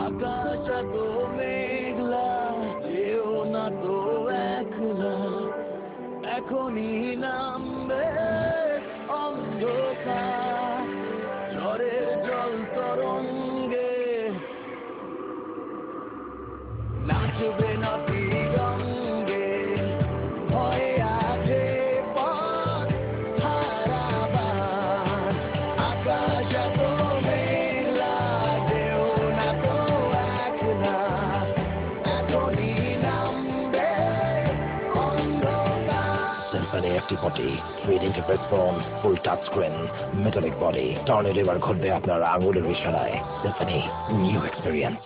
আকাশ এত মেঘলা কেউ না তো একলা এখনই নামবে অন্ধকার ঝড়ের জল তরঙ্গে নাচবে না তিরঙ্গে হয়ে আছে পথ হারাবার আকাশ এত মেঘলা কেউ না তো একলা এখনই নামবে অন্ধকার Symphony FT40 3D interface phone, full touchscreen, metallic body, tornado এবার ঘটবে আপনার আঙুলের ইশারায়। Symphony, new experience.